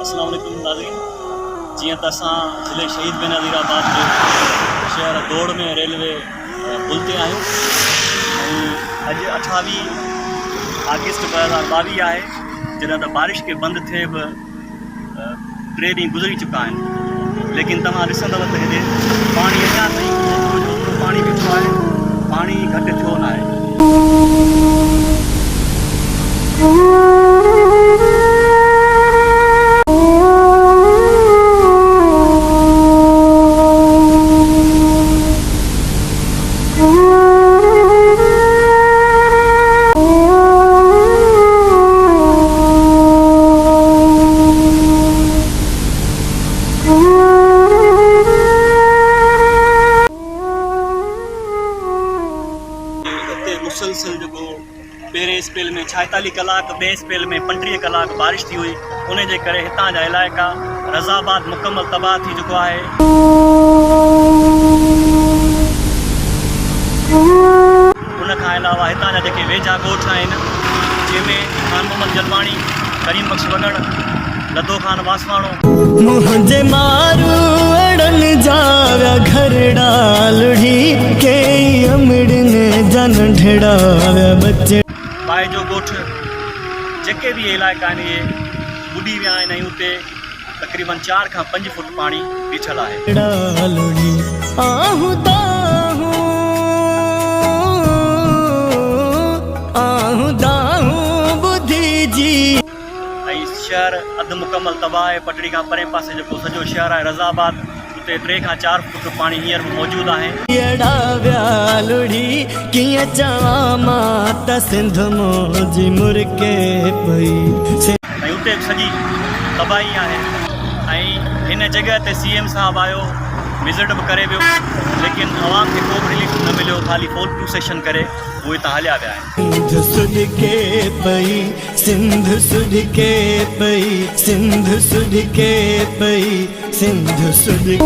अस्सलाम वालेकुम नाज़रीन। जियां त असां ज़िले शहीद बेनज़ीराबाद जे शहर दौड़ में रेलवे पुल ते आहियूं। अॼु 28 अगस्त 2022 आहे, जॾहिं त बारिश के बंदि थिए बि 3 ॾींहं गुज़री चुका आहिनि। लेकिन तव्हां ॾिसंदव त हेॾे पाणी अञा ताईं पाणी बीठो आहे, पाणी घटि थियो न आहे। मुसलसल जो पहिरें स्पेल में 46 कलाक, ॿिए स्पेल में 35 कलाक बारिश थी हुई। उन जे करे हितां जा इलाइक़ा रज़ाबाद मुकमल तबाह थी चुको आहे। उन खां अलावा हितां जा जेके वेझा ॻोठ आहिनि, जंहिंमें ख़ान मोहम्मद जलवाणी, करीम बख्श वगड़, लदो खान वासवाणो, मुझे मारू अड़न जाव्या घर डालड़ी के अमड़न जन ढड़ाव्या बच्चे बाए जो ॻोठ जेके भी इलाइक़ा आहिनि इहे ॿुॾी विया आहिनि ऐं उते तक़रीबन 4 खां 5 फुट पाणी बीठल आहे। डालड़ी आहू दाहू बुद्धि जी। ऐं शहर अधु मुकमल तबाह आहे। पटड़ी खां परे पासे जेको सॼो शहर आहे रज़ाबाद, उते 3 खां 4 फुट पाणी हींअर बि मौजूदु आहे। लुड़ी किया चवा माता सिंध मोजी मुरके पई ऐं उते सॼी तबाही आहे। ऐं हिन जॻह ते CM साहब आयो, विज़िट बि करे वियो, लेकिन आवाम खे को बि रिलीफ न मिलियो। ख़ाली फोटो सेशन करे उहे हितां हलिया विया आहिनि। सिंध सुॾके पई, सिंध सुॾके पई, सिंध सुॾके पई, सिंध सुॾके